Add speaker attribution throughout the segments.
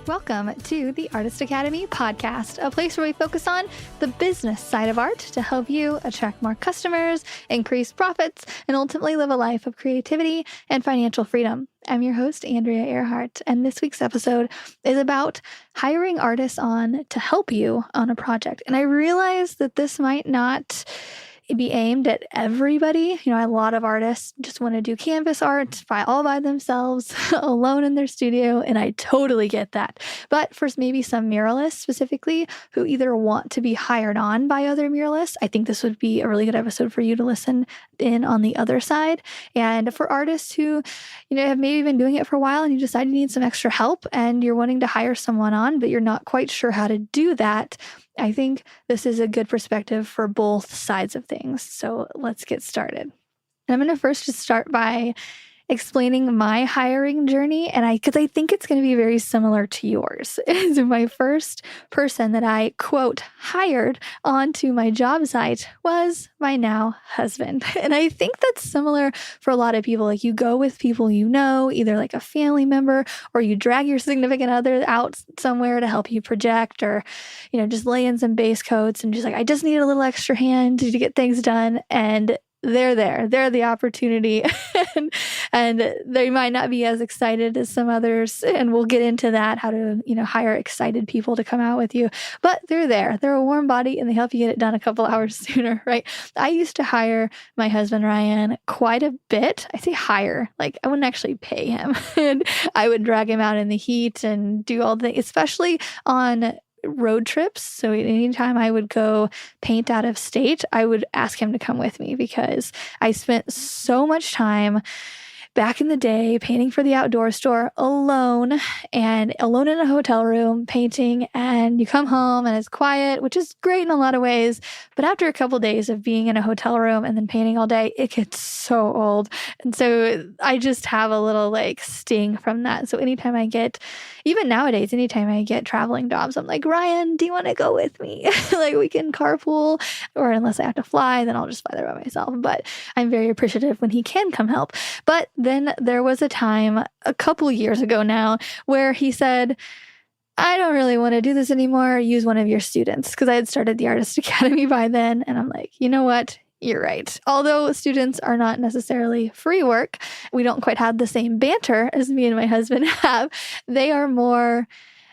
Speaker 1: Welcome to the Artist Academy podcast, a place where we focus on the business side of art to help you attract more customers, increase profits, and ultimately live a life of creativity and financial freedom. I'm your host, Andrea Earhart, and this week's episode is about hiring artists on to help you on a project. And I realize that this might not be aimed at everybody. A lot of artists just want to do canvas art all by themselves, alone in their studio, and I totally get that. But for maybe some muralists specifically who either want to be hired on by other muralists, I think this would be a really good episode for you to listen in on the other side. And for artists who, have maybe been doing it for a while and you decide you need some extra help and you're wanting to hire someone on, but you're not quite sure how to do that, I think this is a good perspective for both sides of things. So let's get started. And I'm going to first just start by explaining my hiring journey, because I think it's going to be very similar to yours. So my first person that I, quote, hired onto my job site was my now husband. And I think that's similar for a lot of people. Like you go with people either like a family member, or you drag your significant other out somewhere to help you project, or, just lay in some base coats and just like, I just need a little extra hand to get things done. And they're there. They're the opportunity. and they might not be as excited as some others. And we'll get into that, how to, hire excited people to come out with you. But they're there. They're a warm body and they help you get it done a couple hours sooner, right? I used to hire my husband, Ryan, quite a bit. I say hire, like I wouldn't actually pay him. And I would drag him out in the heat and do all the things, especially on road trips. So anytime I would go paint out of state, I would ask him to come with me because I spent so much time back in the day painting for the outdoor store alone in a hotel room painting, and you come home and it's quiet, which is great in a lot of ways. But after a couple of days of being in a hotel room and then painting all day, it gets so old. And so I just have a little sting from that. So anytime I get traveling jobs, I'm like, Ryan, do you want to go with me? We can carpool, or unless I have to fly, then I'll just fly there by myself. But I'm very appreciative when he can come help. But then there was a time a couple years ago now where he said, I don't really want to do this anymore. Use one of your students, because I had started the Artist Academy by then. And I'm like, you know what? You're right. Although students are not necessarily free work, we don't quite have the same banter as me and my husband have. They are more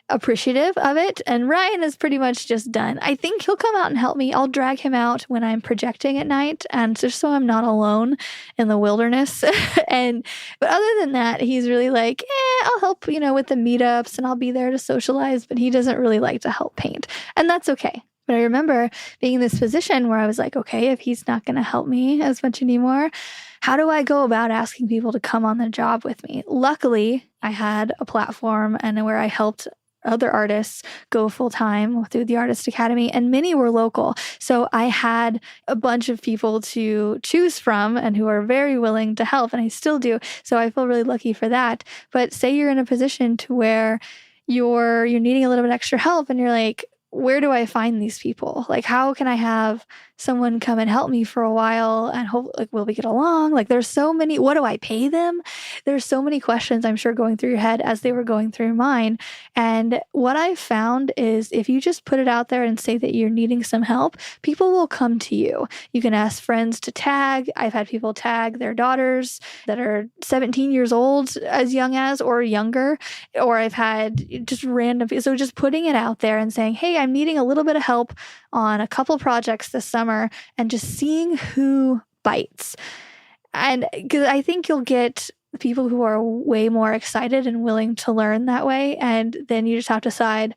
Speaker 1: appreciative of it. And Ryan is pretty much just done. I think he'll come out and help me. I'll drag him out when I'm projecting at night, and just so I'm not alone in the wilderness. But other than that, he's really like, I'll help, with the meetups, and I'll be there to socialize, but he doesn't really like to help paint. And that's okay. But I remember being in this position where I was like, okay, if he's not going to help me as much anymore, how do I go about asking people to come on the job with me? Luckily, I had a platform and where I helped other artists go full-time through the Artist Academy, and many were local. So I had a bunch of people to choose from and who are very willing to help, and I still do. So I feel really lucky for that. But say you're in a position to where you're needing a little bit extra help and you're like, where do I find these people? How can I have someone come and help me for a while and hope, will we get along? There's so many, what do I pay them? There's so many questions I'm sure going through your head as they were going through mine. And what I found is if you just put it out there and say that you're needing some help, people will come to you. You can ask friends to tag. I've had people tag their daughters that are 17 years old, as young as, or younger, or I've had just random, so just putting it out there and saying, hey, I'm needing a little bit of help on a couple projects this summer, and just seeing who bites. And because I think you'll get people who are way more excited and willing to learn that way. And then you just have to decide,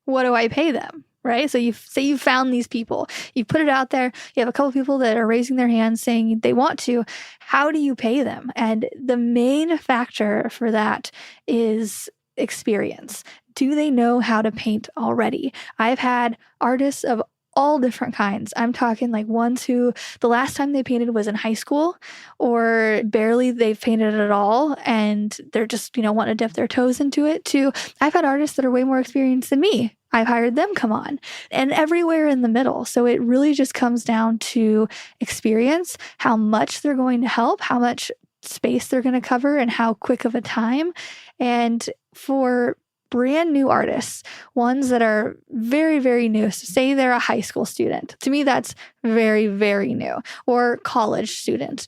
Speaker 1: what do I pay them? Right? So you say you found these people, you put it out there, you have a couple people that are raising their hands saying they want to. How do you pay them? And the main factor for that is experience. Do they know how to paint already? I've had artists of all different kinds. I'm talking ones who the last time they painted was in high school, or barely they've painted at all, and they're just, want to dip their toes into it, to I've had artists that are way more experienced than me. I've hired them come on, and everywhere in the middle. So it really just comes down to experience, how much they're going to help, how much space they're going to cover, and how quick of a time. And for brand new artists, ones that are very, very new. So say they're a high school student. To me, that's very, very new, or college student.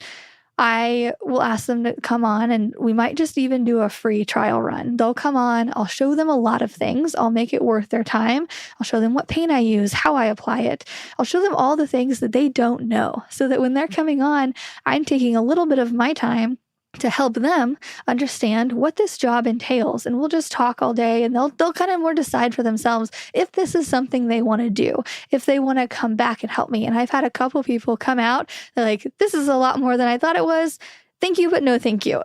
Speaker 1: I will ask them to come on, and we might just even do a free trial run. They'll come on. I'll show them a lot of things. I'll make it worth their time. I'll show them what paint I use, how I apply it. I'll show them all the things that they don't know, so that when they're coming on, I'm taking a little bit of my time to help them understand what this job entails. And we'll just talk all day, and they'll kind of more decide for themselves if this is something they want to do, if they want to come back and help me. And I've had a couple people come out, they're like, this is a lot more than I thought it was. Thank you, but no thank you.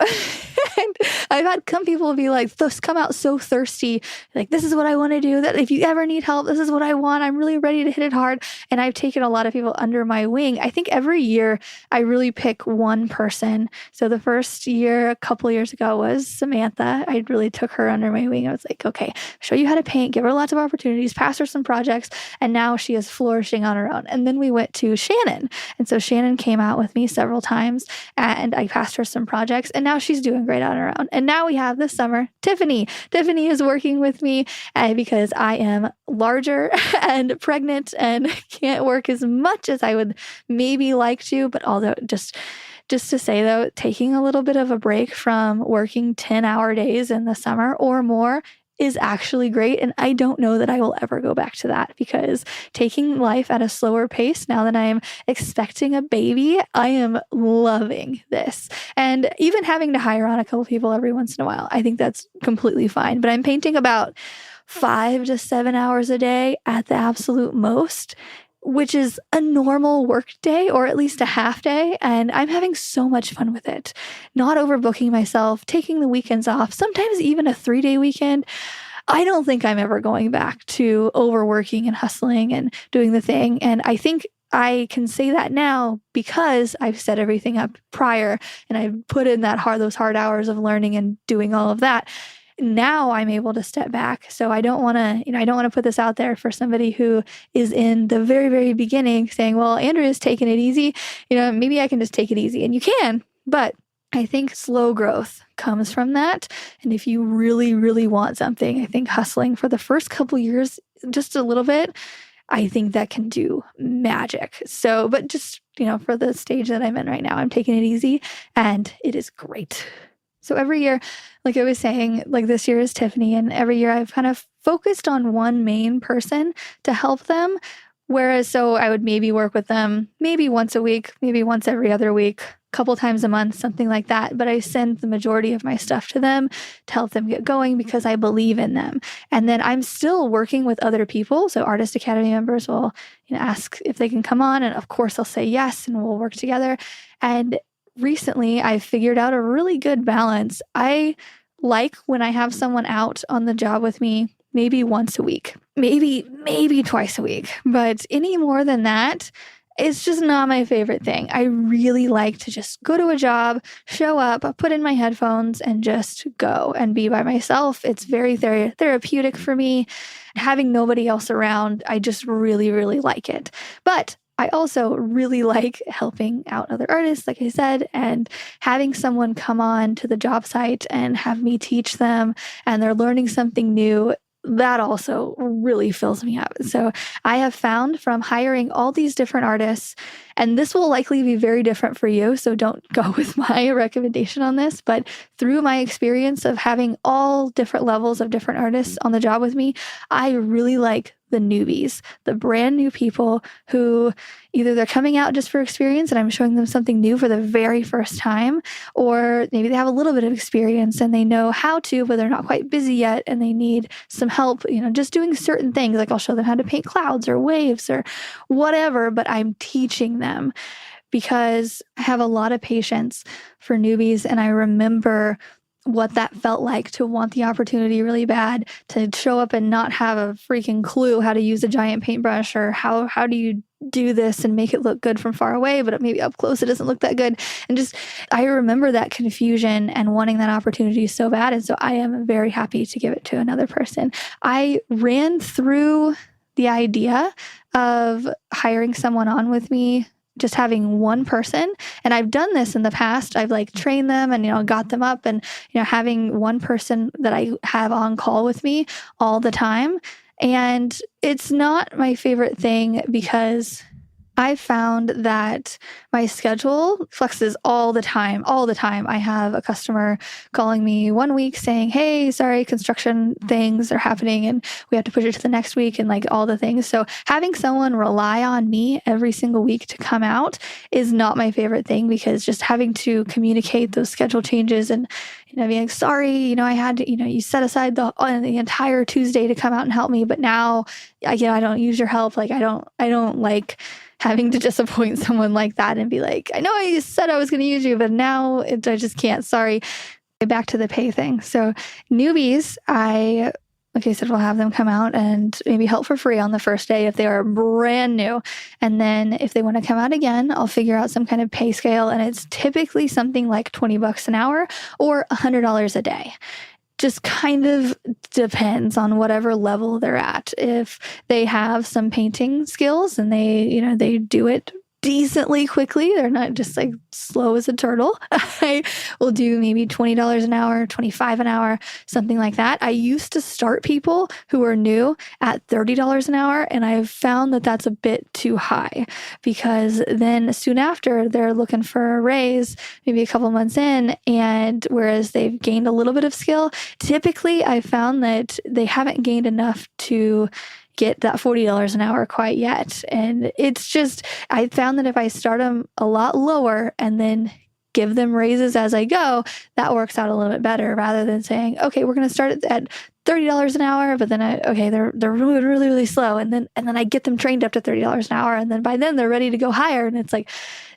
Speaker 1: And I've had some people be like, those come out so thirsty, like, this is what I want to do. That if you ever need help, this is what I want. I'm really ready to hit it hard. And I've taken a lot of people under my wing. I think every year I really pick one person. So the first year, a couple years ago, was Samantha. I really took her under my wing. I was like, okay, show you how to paint, give her lots of opportunities, pass her some projects. And now she is flourishing on her own. And then we went to Shannon. And so Shannon came out with me several times, and I passed her some projects, and now she's doing great on her own. And now we have this summer Tiffany. Tiffany is working with me because I am larger and pregnant and can't work as much as I would maybe like to. But although just to say though, taking a little bit of a break from working 10-hour days in the summer or more is actually great. And I don't know that I will ever go back to that, because taking life at a slower pace now that I'm expecting a baby, I am loving this. And even having to hire on a couple people every once in a while, I think that's completely fine. But I'm painting about 5 to 7 hours a day at the absolute most, which is a normal work day, or at least a half day. And I'm having so much fun with it. Not overbooking myself, taking the weekends off, sometimes even a 3-day weekend. I don't think I'm ever going back to overworking and hustling and doing the thing. And I think I can say that now because I've set everything up prior, and I've put in those hard hours of learning and doing all of that. Now I'm able to step back. So I don't want to put this out there for somebody who is in the very, very beginning saying, well, Andrea's taking it easy. Maybe I can just take it easy. And you can, but I think slow growth comes from that. And if you really, really want something, I think hustling for the first couple years, just a little bit, I think that can do magic. So, but just, for the stage that I'm in right now, I'm taking it easy, and it is great. So every year, like I was saying, like this year is Tiffany, and every year I've kind of focused on one main person to help them. Whereas, so I would maybe work with them maybe once a week, maybe once every other week, a couple times a month, something like that. But I send the majority of my stuff to them to help them get going because I believe in them. And then I'm still working with other people. So Artist Academy members will ask if they can come on. And of course, I'll say yes, and we'll work together. And recently, I've figured out a really good balance. I like when I have someone out on the job with me maybe once a week, maybe twice a week. But any more than that, it's just not my favorite thing. I really like to just go to a job, show up, put in my headphones, and just go and be by myself. It's very therapeutic for me. Having nobody else around, I just really, really like it. But I also really like helping out other artists, like I said, and having someone come on to the job site and have me teach them, and they're learning something new. That also really fills me up. So I have found from hiring all these different artists, and this will likely be very different for you, so don't go with my recommendation on this, but through my experience of having all different levels of different artists on the job with me, I really like the newbies, the brand new people who either they're coming out just for experience and I'm showing them something new for the very first time, or maybe they have a little bit of experience and they know how to, but they're not quite busy yet and they need some help, just doing certain things. Like I'll show them how to paint clouds or waves or whatever, but I'm teaching them because I have a lot of patience for newbies. And I remember what that felt like to want the opportunity really bad, to show up and not have a freaking clue how to use a giant paintbrush, or how do you do this and make it look good from far away, but maybe up close it doesn't look that good. And just, I remember that confusion and wanting that opportunity so bad. And so I am very happy to give it to another person. I ran through the idea of hiring someone on with me just having one person. And I've done this in the past. I've like trained them and, got them up, and, having one person that I have on call with me all the time. And it's not my favorite thing because I found that my schedule flexes all the time. All the time. I have a customer calling me one week saying, hey, sorry, construction things are happening and we have to push it to the next week, and like all the things. So having someone rely on me every single week to come out is not my favorite thing, because just having to communicate those schedule changes and, being like, sorry, I had to, you set aside the entire Tuesday to come out and help me, but now, I don't use your help. Like, I don't like having to disappoint someone like that and be like, I know I said I was going to use you, but now I just can't. Sorry. Back to the pay thing. So newbies, like I said, we'll have them come out and maybe help for free on the first day if they are brand new. And then if they want to come out again, I'll figure out some kind of pay scale. And it's typically something like $20 an hour or $100 a day. Just kind of depends on whatever level they're at. If they have some painting skills and they do it decently quickly, they're not just like slow as a turtle, I will do maybe $20 an hour, $25 an hour, something like that. I used to start people who are new at $30 an hour, and I've found that that's a bit too high, because then soon after they're looking for a raise, maybe a couple months in, and whereas they've gained a little bit of skill, typically I found that they haven't gained enough to get that $40 an hour quite yet. And it's just, I found that if I start them a lot lower and then give them raises as I go, that works out a little bit better, rather than saying, okay, we're going to start at $30 an hour, but then they're really, really, really slow. And then I get them trained up to $30 an hour. And then by then they're ready to go higher. And it's like,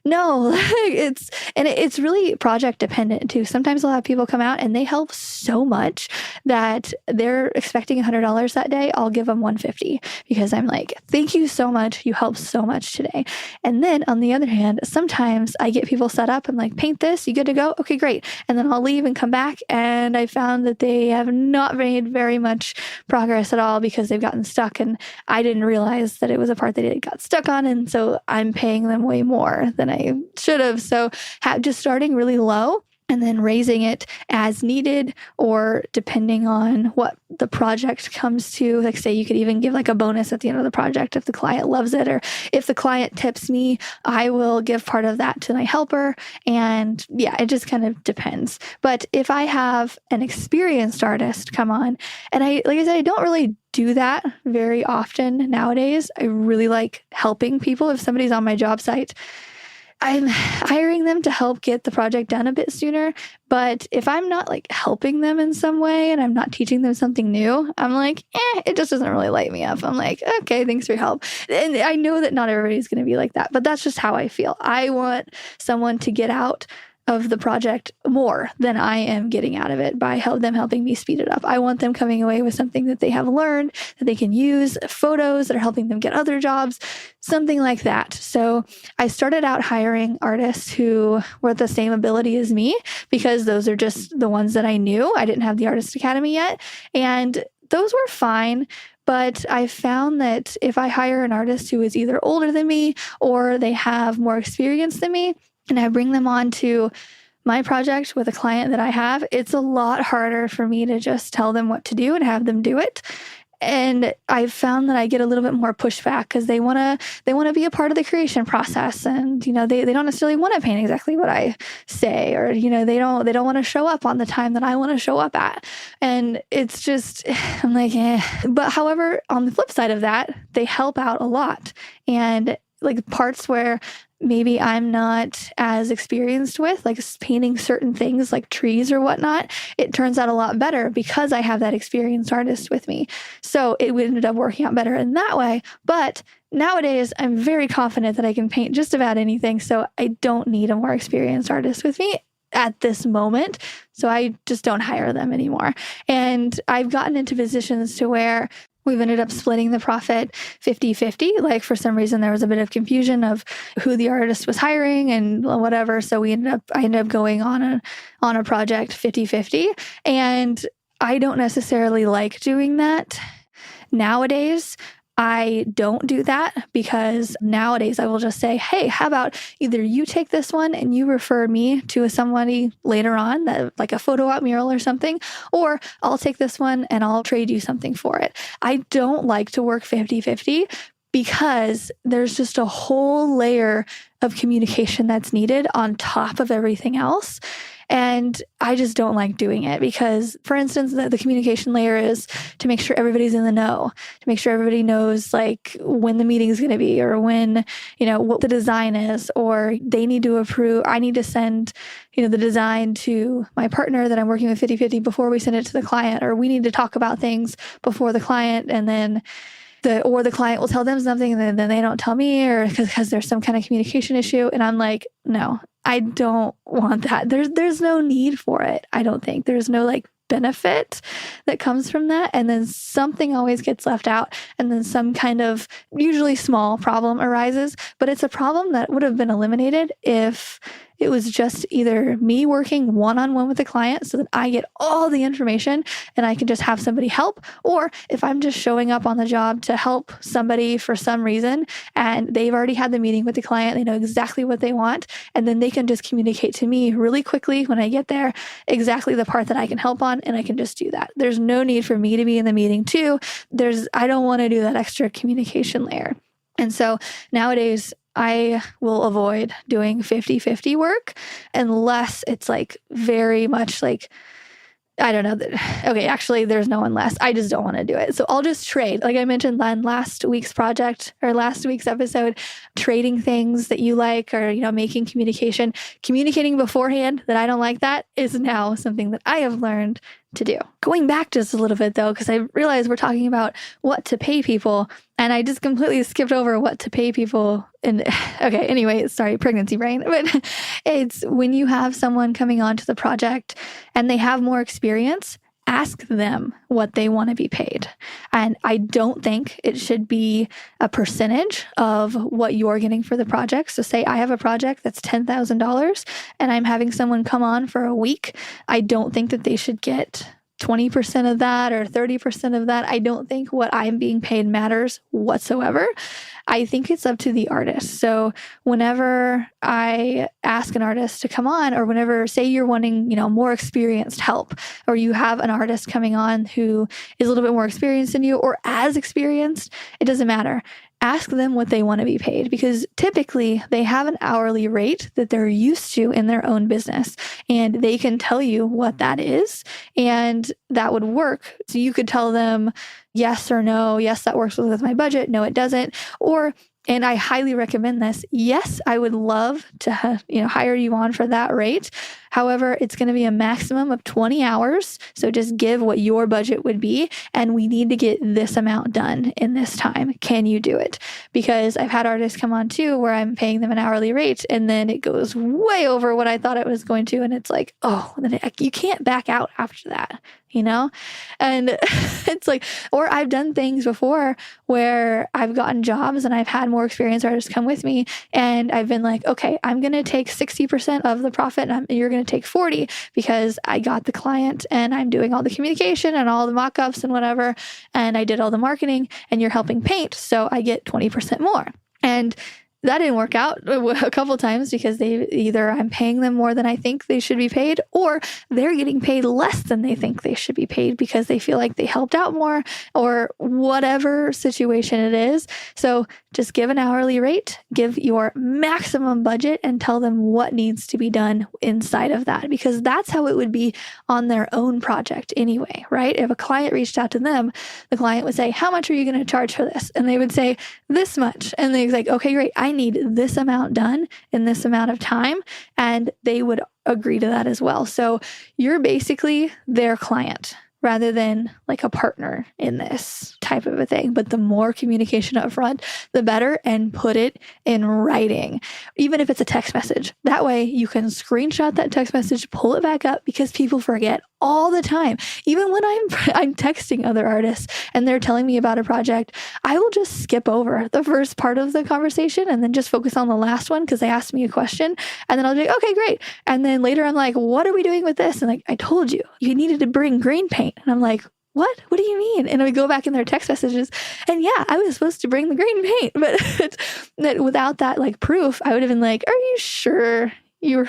Speaker 1: no, it's really project dependent too. Sometimes I'll have people come out and they help so much that they're expecting $100 that day. I'll give them $150 because I'm like, thank you so much. You helped so much today. And then on the other hand, sometimes I get people set up and like, paint this, you good to go? Okay, great. And then I'll leave and come back. And I found that they have not made very much progress at all because they've gotten stuck. And I didn't realize that it was a part that it got stuck on. And so I'm paying them way more than I should have. So just starting really low and then raising it as needed, or depending on what the project comes to. Like, say you could even give like a bonus at the end of the project if the client loves it, or if the client tips me, I will give part of that to my helper. And yeah, it just kind of depends. But if I have an experienced artist come on, and like I said, I don't really do that very often nowadays. I really like helping people. If somebody's on my job site, I'm hiring them to help get the project done a bit sooner. But if I'm not like helping them in some way and I'm not teaching them something new, I'm like, it just doesn't really light me up. I'm like, okay, thanks for your help. And I know that not everybody's going to be like that, but that's just how I feel. I want someone to get out of the project more than I am getting out of it by them helping me speed it up. I want them coming away with something that they have learned, that they can use, photos that are helping them get other jobs, something like that. So I started out hiring artists who were the same ability as me, because those are just the ones that I knew. I didn't have the Artist Academy yet. And those were fine. But I found that if I hire an artist who is either older than me or they have more experience than me, and I bring them on to my project with a client that I have, it's a lot harder for me to just tell them what to do and have them do it. And I've found that I get a little bit more pushback because they want to be a part of the creation process, and they don't necessarily want to paint exactly what I say, or they don't want to show up on the time that I want to show up at. And it's just, I'm like, But however, on the flip side of that, they help out a lot. And like parts where maybe I'm not as experienced with, like painting certain things like trees or whatnot, it turns out a lot better because I have that experienced artist with me. So it ended up working out better in that way. But nowadays, I'm very confident that I can paint just about anything. So I don't need a more experienced artist with me at this moment. So I just don't hire them anymore. And I've gotten into positions to where we've ended up splitting the profit 50-50. Like for some reason, there was a bit of confusion of who the artist was hiring and whatever. So I ended up going on a project 50-50. And I don't necessarily like doing that nowadays. I don't do that because nowadays I will just say, hey, how about either you take this one and you refer me to somebody later on, that like a photo op mural or something, or I'll take this one and I'll trade you something for it. I don't like to work 50-50 because there's just a whole layer of communication that's needed on top of everything else. And I just don't like doing it because, for instance, the communication layer is to make sure everybody's in the know, to make sure everybody knows like when the meeting is going to be or when, what the design is, or they need to approve. I need to send, the design to my partner that I'm working with 50-50 before we send it to the client, or we need to talk about things before the client, and then the client will tell them something and then they don't tell me, or because there's some kind of communication issue. And I'm like, no, I don't want that. There's no need for it. I don't think there's no like benefit that comes from that. And then something always gets left out, and then some kind of usually small problem arises, but it's a problem that would have been eliminated if it was just either me working one-on-one with the client so that I get all the information and I can just have somebody help, or if I'm just showing up on the job to help somebody for some reason and they've already had the meeting with the client, they know exactly what they want, and then they can just communicate to me really quickly when I get there exactly the part that I can help on, and I can just do that. There's no need for me to be in the meeting too. I don't want to do that extra communication layer. And so nowadays, I will avoid doing 50-50 work unless it's like very much like, I don't know. Okay, actually, there's no unless. I just don't want to do it. So I'll just trade. Like I mentioned on last week's project or last week's episode, trading things that you like, or, communicating beforehand that I don't like, that is now something that I have learned to do. Going back just a little bit though, because I realized we're talking about what to pay people, and I just completely skipped over what to pay people. And okay, anyway, sorry, pregnancy brain. But it's when you have someone coming onto the project and they have more experience, ask them what they want to be paid. And I don't think it should be a percentage of what you're getting for the project. So say I have a project that's $10,000 and I'm having someone come on for a week. I don't think that they should get 20% of that or 30% of that. I don't think what I'm being paid matters whatsoever. I think it's up to the artist. So whenever I ask an artist to come on, or whenever, say you're wanting, more experienced help, or you have an artist coming on who is a little bit more experienced than you or as experienced, it doesn't matter. Ask them what they want to be paid, because typically they have an hourly rate that they're used to in their own business, and they can tell you what that is, and that would work. So you could tell them yes or no. Yes, that works with my budget. No, it doesn't. Or, and I highly recommend this, yes, I would love to hire you on for that rate. However, it's going to be a maximum of 20 hours. So just give what your budget would be, and we need to get this amount done in this time. Can you do it? Because I've had artists come on too where I'm paying them an hourly rate, and then it goes way over what I thought it was going to. And it's like, oh, then you can't back out after that. And it's like, or I've done things before where I've gotten jobs and I've had more experienced artists come with me, and I've been like, okay, I'm going to take 60% of the profit and you're going to take 40 because I got the client and I'm doing all the communication and all the mock-ups and whatever, and I did all the marketing, and you're helping paint, so I get 20% more. And that didn't work out a couple times because I'm paying them more than I think they should be paid, or they're getting paid less than they think they should be paid because they feel like they helped out more, or whatever situation it is. So just give an hourly rate, give your maximum budget, and tell them what needs to be done inside of that, because that's how it would be on their own project anyway, right? If a client reached out to them, the client would say, how much are you going to charge for this? And they would say this much. And they're like, okay, great. I need this amount done in this amount of time. And they would agree to that as well. So you're basically their client rather than like a partner in this type of a thing. But the more communication up front, the better, and put it in writing, even if it's a text message. That way you can screenshot that text message, pull it back up, because people forget all the time. Even when I'm texting other artists and they're telling me about a project, I will just skip over the first part of the conversation and then just focus on the last one because they asked me a question. And then I'll be like, okay, great. And then later I'm like, what are we doing with this? And like, I told you, you needed to bring green paint. And I'm like, what do you mean? And I would go back in their text messages and yeah, I was supposed to bring the green paint, but that without that like proof, I would have been like, are you sure you were,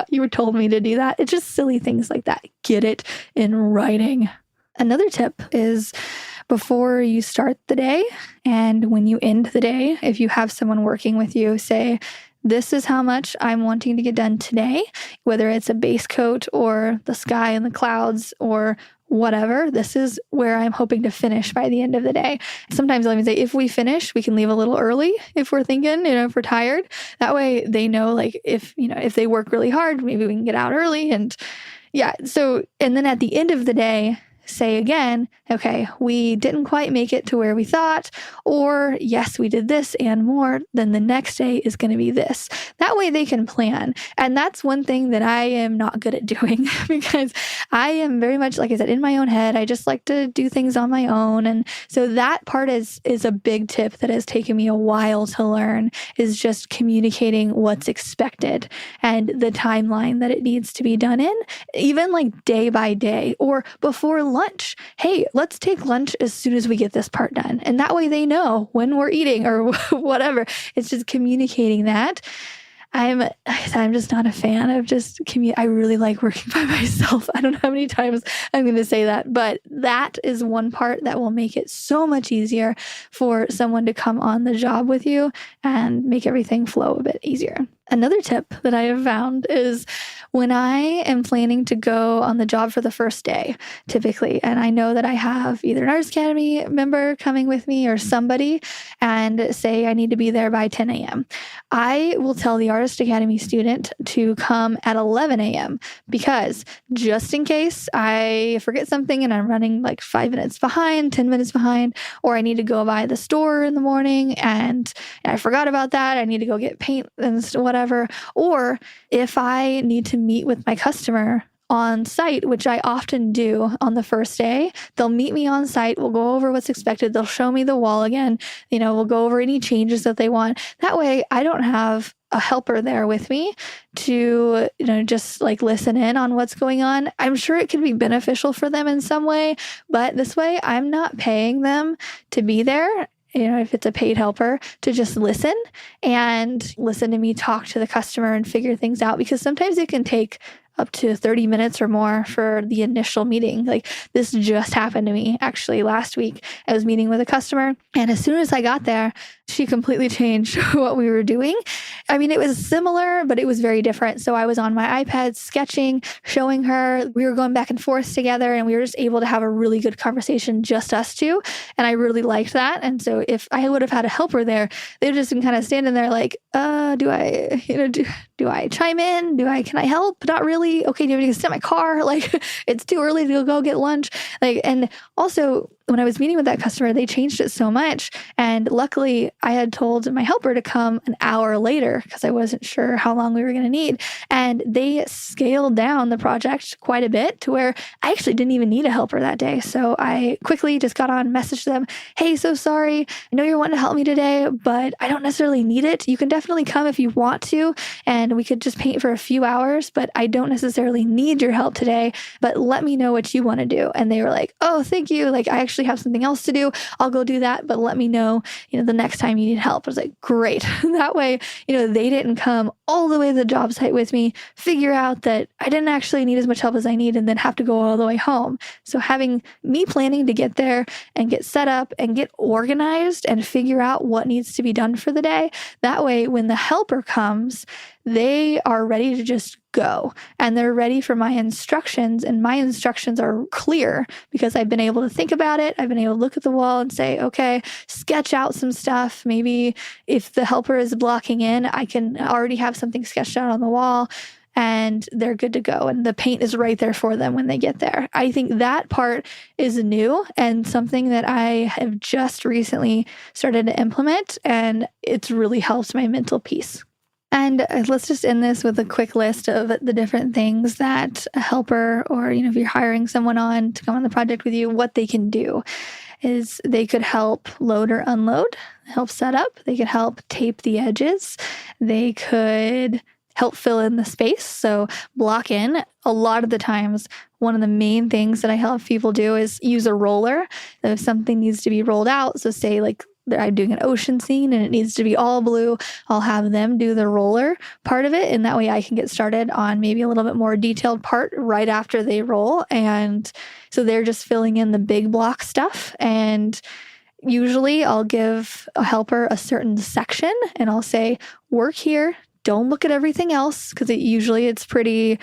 Speaker 1: you were told me to do that? It's just silly things like that. Get it in writing. Another tip is before you start the day and when you end the day, if you have someone working with you, say, this is how much I'm wanting to get done today, whether it's a base coat or the sky and the clouds or whatever. This is where I'm hoping to finish by the end of the day. Sometimes I'll even say, if we finish, we can leave a little early if we're thinking, if we're tired. That way they know, like, if they work really hard, maybe we can get out early. And yeah, so, and then at the end of the day, say again, okay, we didn't quite make it to where we thought, or yes, we did this and more, then the next day is going to be this. That way they can plan. And that's one thing that I am not good at doing because I am very much, like I said, in my own head. I just like to do things on my own. And so that part is a big tip that has taken me a while to learn, is just communicating what's expected and the timeline that it needs to be done in, even like day by day or before lunch. Hey, let's take lunch as soon as we get this part done. And that way they know when we're eating or whatever. It's just communicating that. I'm just not a fan of just I really like working by myself. I don't know how many times I'm going to say that, but that is one part that will make it so much easier for someone to come on the job with you and make everything flow a bit easier. Another tip that I have found is when I am planning to go on the job for the first day, typically, and I know that I have either an Artist Academy member coming with me or somebody, and say I need to be there by 10 a.m. I will tell the Artist Academy student to come at 11 a.m. because just in case I forget something and I'm running like 5 minutes behind, 10 minutes behind, or I need to go by the store in the morning and I forgot about that, I need to go get paint and whatever, or if I need to meet with my customer on site, which I often do on the first day, they'll meet me on site. We'll go over what's expected. They'll show me the wall again. We'll go over any changes that they want. That way I don't have a helper there with me to, just like listen in on what's going on. I'm sure it can be beneficial for them in some way, but this way I'm not paying them to be there. If it's a paid helper, to just listen to me talk to the customer and figure things out, because sometimes it can take up to 30 minutes or more for the initial meeting. Like this just happened to me actually last week. I was meeting with a customer, and as soon as I got there, she completely changed what we were doing. I mean, it was similar, but it was very different. So I was on my iPad sketching, showing her, we were going back and forth together, and we were just able to have a really good conversation, just us two. And I really liked that. And so if I would have had a helper there, they'd just been kind of standing there like, do I chime in? Can I help? Not really. Okay, do you want me to sit in my car? Like, it's too early to go get lunch. And also, when I was meeting with that customer, they changed it so much. And luckily, I had told my helper to come an hour later because I wasn't sure how long we were going to need. And they scaled down the project quite a bit to where I actually didn't even need a helper that day. So I quickly just got on, messaged them, hey, so sorry. I know you're wanting to help me today, but I don't necessarily need it. You can definitely come if you want to, and we could just paint for a few hours, but I don't necessarily need your help today, but let me know what you want to do. And they were like, oh, thank you. Like, I actually have something else to do. I'll go do that, but let me know, the next time you need help. I was like, great. That way, they didn't come all the way to the job site with me, figure out that I didn't actually need as much help as I need, and then have to go all the way home. So having me planning to get there and get set up and get organized and figure out what needs to be done for the day. That way, when the helper comes, they are ready to just go, and they're ready for my instructions, and my instructions are clear because I've been able to think about it. I've been able to look at the wall and say, okay, sketch out some stuff. Maybe if the helper is blocking in, I can already have something sketched out on the wall, and they're good to go. And the paint is right there for them when they get there. I think that part is new and something that I have just recently started to implement, and it's really helped my mental peace. And let's just end this with a quick list of the different things that a helper, or, if you're hiring someone on to come on the project with you, what they can do is they could help load or unload, help set up. They could help tape the edges. They could help fill in the space. So block in. A lot of the times, one of the main things that I help people do is use a roller. If something needs to be rolled out, so say like I'm doing an ocean scene and it needs to be all blue, I'll have them do the roller part of it. And that way I can get started on maybe a little bit more detailed part right after they roll. And so they're just filling in the big block stuff. And usually I'll give a helper a certain section and I'll say, work here. Don't look at everything else, because it's pretty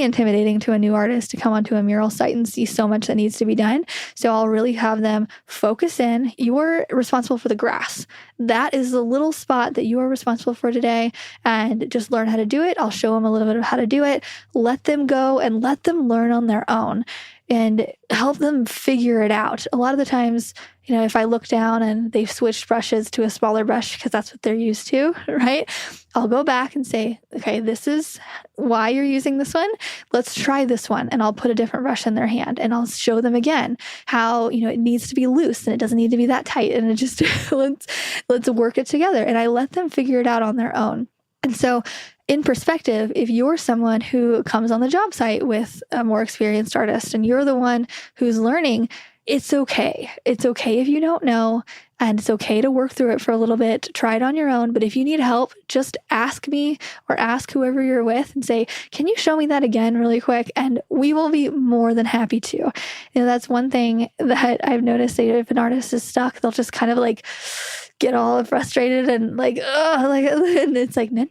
Speaker 1: intimidating to a new artist to come onto a mural site and see so much that needs to be done. So I'll really have them focus in. You're responsible for the grass. That is the little spot that you are responsible for today, and just learn how to do it. I'll show them a little bit of how to do it. Let them go and let them learn on their own and help them figure it out. A lot of the times, if I look down and they've switched brushes to a smaller brush because that's what they're used to, right? I'll go back and say, okay, this is why you're using this one. Let's try this one. And I'll put a different brush in their hand and I'll show them again how, it needs to be loose and it doesn't need to be that tight. And it just, let's work it together. And I let them figure it out on their own. And so in perspective, if you're someone who comes on the job site with a more experienced artist and you're the one who's learning, it's okay. It's okay if you don't know, and it's okay to work through it for a little bit, try it on your own. But if you need help, just ask me or ask whoever you're with and say, can you show me that again really quick? And we will be more than happy to. That's one thing that I've noticed, that if an artist is stuck, they'll just kind of like get all frustrated and and it's like, no,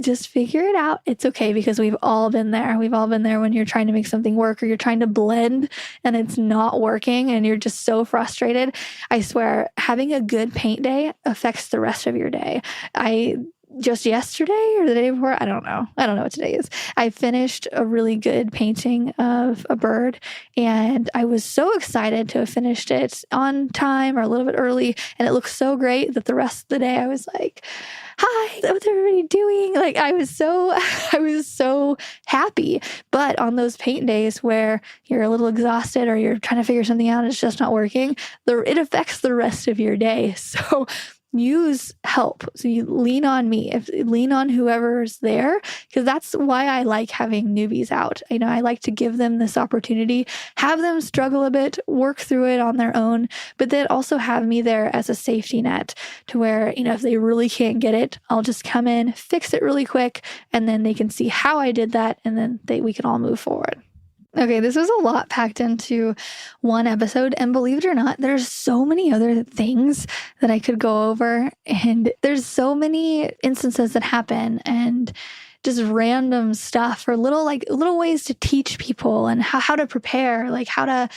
Speaker 1: just figure it out. It's okay, because we've all been there. We've all been there when you're trying to make something work or you're trying to blend and it's not working and you're just so frustrated. I swear, having a good paint day affects the rest of your day. Just yesterday or the day before, I don't know what today is, I finished a really good painting of a bird, and I was so excited to have finished it on time or a little bit early, and it looked so great that the rest of the day I was like, hi, what's everybody doing? Like I was so happy. But on those paint days where you're a little exhausted or you're trying to figure something out and it's just not working, it affects the rest of your day. So use help. So you lean on me, lean on whoever's there, because that's why I like having newbies out. I like to give them this opportunity, have them struggle a bit, work through it on their own, but then also have me there as a safety net to where, if they really can't get it, I'll just come in, fix it really quick, and then they can see how I did that, and then we can all move forward. Okay, this was a lot packed into one episode, and believe it or not, there's so many other things that I could go over, and there's so many instances that happen, and just random stuff or little ways to teach people and how to prepare, like how to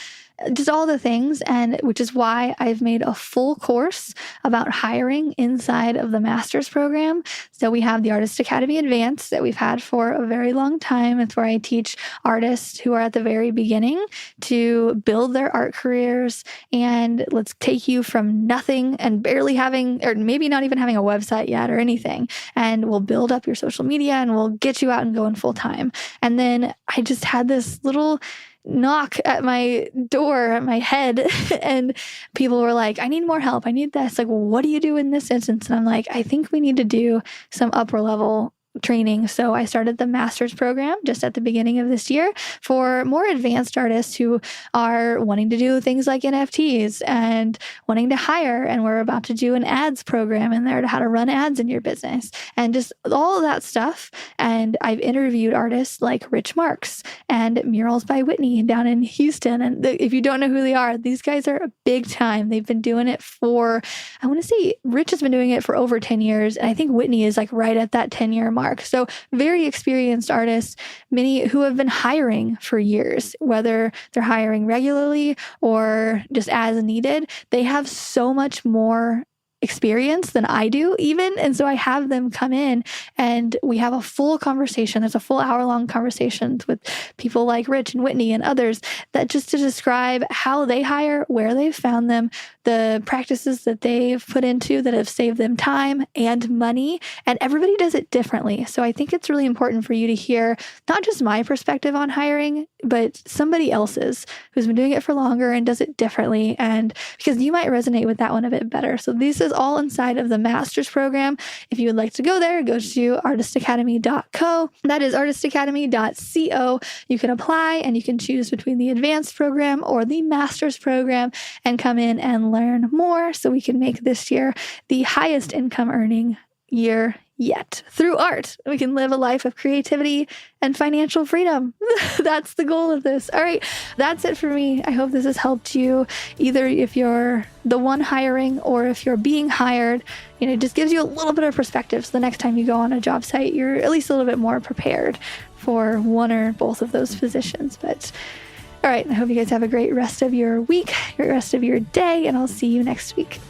Speaker 1: just all the things, and which is why I've made a full course about hiring inside of the master's program. So we have the Artist Academy Advanced that we've had for a very long time. It's where I teach artists who are at the very beginning to build their art careers, and let's take you from nothing and barely having, or maybe not even having a website yet or anything, and we'll build up your social media and we'll get you out and going full time. And then I just had this little knock at my door, at my head, and people were like, I need more help. I need this. Like, well, what do you do in this instance? And I'm like, I think we need to do some upper level training. So I started the master's program just at the beginning of this year for more advanced artists who are wanting to do things like NFTs and wanting to hire. And we're about to do an ads program in there to how to run ads in your business and just all of that stuff. And I've interviewed artists like Rich Marks and Murals by Whitney down in Houston. And if you don't know who they are, these guys are big time. They've been doing it for, I want to say Rich has been doing it for over 10 years. And I think Whitney is like right at that 10-year mark. So very experienced artists, many who have been hiring for years, whether they're hiring regularly or just as needed. They have so much more experience than I do even. And so I have them come in and we have a full conversation. There's a full hour-long conversation with people like Rich and Whitney and others that just to describe how they hire, where they've found them, the practices that they've put into that have saved them time and money. And everybody does it differently. So I think it's really important for you to hear not just my perspective on hiring, but somebody else's who's been doing it for longer and does it differently. And because you might resonate with that one a bit better. So this is is all inside of the master's program. If you would like to go there, go to artistacademy.co. That is artistacademy.co. You can apply and you can choose between the advanced program or the master's program and come in and learn more so we can make this year the highest income earning year yet. Through art, we can live a life of creativity and financial freedom. That's the goal of this. All right, that's it for me. I hope this has helped you, either if you're the one hiring or if you're being hired. It just gives you a little bit of perspective. So the next time you go on a job site, you're at least a little bit more prepared for one or both of those positions. But all right, I hope you guys have a great rest of your week, great rest of your day, and I'll see you next week.